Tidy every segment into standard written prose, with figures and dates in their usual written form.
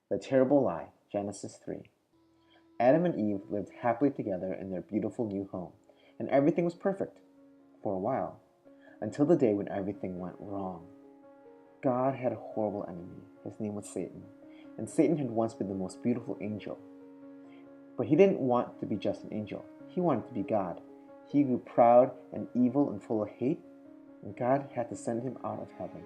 The Terrible Lie, Genesis 3. Adam and Eve lived happily together in their beautiful new home, and everything was perfect for a while, until the day when everything went wrong. God had a horrible enemy. His name was Satan, and Satan had once been the most beautiful angel. But he didn't want to be just an angel. He wanted to be God. He grew proud and evil and full of hate, and God had to send him out of heaven.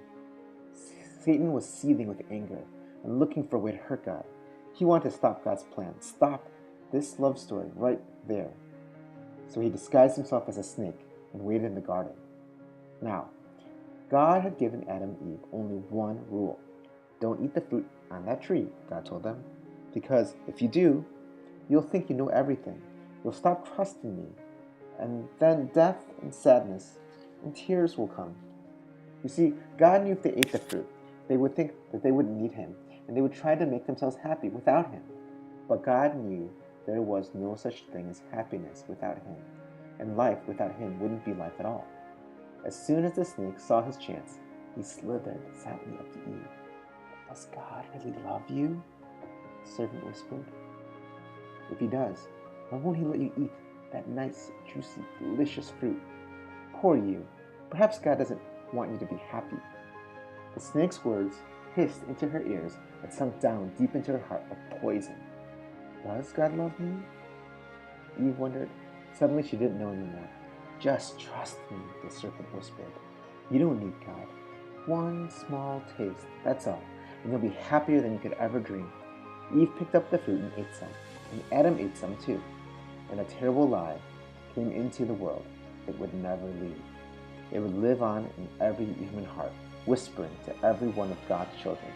Satan was seething with anger and looking for a way to hurt God. He wanted to stop God's plan, stop this love story right there. So he disguised himself as a snake and waited in the garden. Now, God had given Adam and Eve only one rule. Don't eat the fruit on that tree, God told them, because if you do, you'll think you know everything. You'll stop trusting me, and then death and sadness and tears will come. You see, God knew if they ate the fruit, they would think that they wouldn't need him, and they would try to make themselves happy without him. But God knew there was no such thing as happiness without him, and life without him wouldn't be life at all. As soon as the snake saw his chance, he slithered silently up to Eve. Does God really love you? The serpent whispered. If he does, why won't he let you eat that nice, juicy, delicious fruit? Poor you. Perhaps God doesn't want you to be happy. The snake's words hissed into her ears and sunk down deep into her heart like poison. Does God love me? Eve wondered. Suddenly she didn't know anymore. Just trust me, the serpent whispered. You don't need God. One small taste, that's all, and you'll be happier than you could ever dream. Eve picked up the fruit and ate some, and Adam ate some too. And a terrible lie came into the world. It would never leave. It would live on in every human heart, whispering to every one of God's children,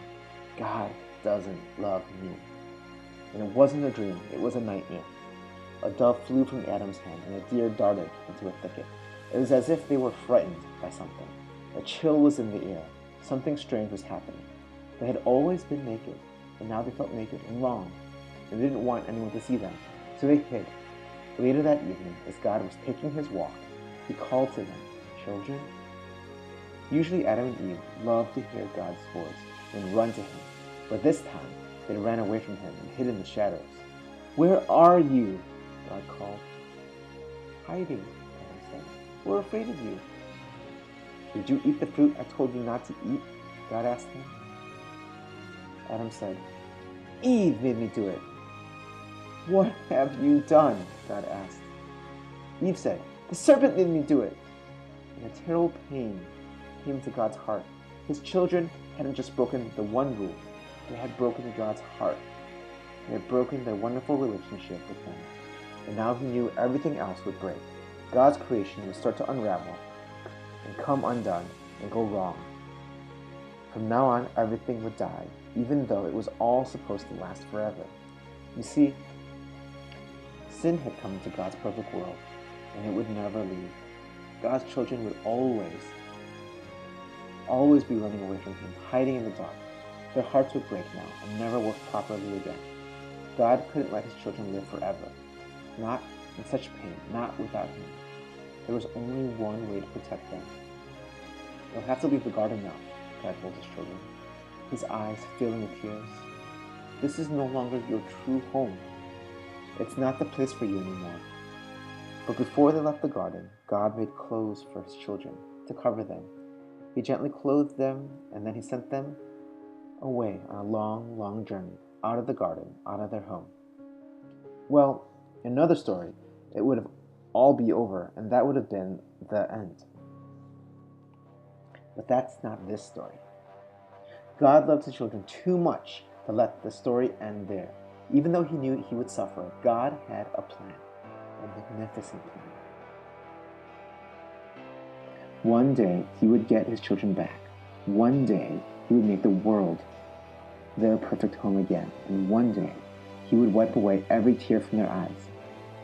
God doesn't love me. And it wasn't a dream, it was a nightmare. A dove flew from Adam's hand, and a deer darted into a thicket. It was as if they were frightened by something. A chill was in the air. Something strange was happening. They had always been naked, and now they felt naked and wrong. They didn't want anyone to see them, so they hid. Later that evening, as God was taking his walk, he called to them, Children? Usually Adam and Eve loved to hear God's voice and run to him, but this time they ran away from him and hid in the shadows. Where are you? God called. Hiding, Adam said. We're afraid of you. Did you eat the fruit I told you not to eat? God asked him. Adam said, Eve made me do it. What have you done? God asked. Eve said, The serpent made me do it. And a terrible pain came to God's heart. His children hadn't just broken the one rule, they had broken God's heart. They had broken their wonderful relationship with him. And now he knew everything else would break. God's creation would start to unravel and come undone and go wrong. From now on, everything would die, even though it was all supposed to last forever. You see, sin had come into God's perfect world, and it would never leave. God's children would always be running away from him, hiding in the dark. Their hearts would break now and never work properly again. God couldn't let his children live forever. Not in such pain, not without him. There was only one way to protect them. You'll have to leave the garden now, God told his children, his eyes filling with tears. This is no longer your true home. It's not the place for you anymore. But before they left the garden, God made clothes for his children to cover them. He gently clothed them, and then he sent them away on a long, long journey, out of the garden, out of their home. Well, in another story, it would have all be over, and that would have been the end. But that's not this story. God loved his children too much to let the story end there. Even though he knew he would suffer, God had a plan, a magnificent plan. One day, he would get his children back. One day, he would make the world their perfect home again. And one day, he would wipe away every tear from their eyes.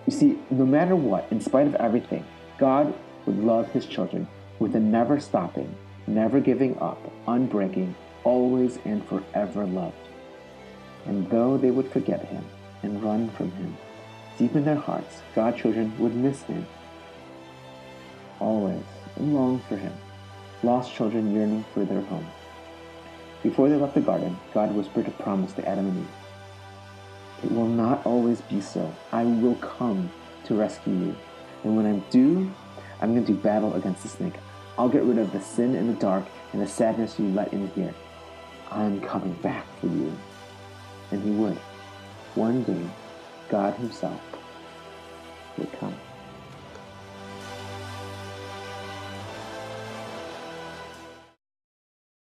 You see, no matter what, in spite of everything, God would love his children with a never stopping, never giving up, unbreaking, always and forever love. And though they would forget him and run from him, deep in their hearts, God's children would miss him always and long for him, lost children yearning for their home. Before they left the garden, God whispered a promise to Adam and Eve. It will not always be so. I will come to rescue you. And when I'm due, I'm going to do battle against the snake. I'll get rid of the sin and the dark and the sadness you let in here. I'm coming back for you. And he would. One day, God himself would come.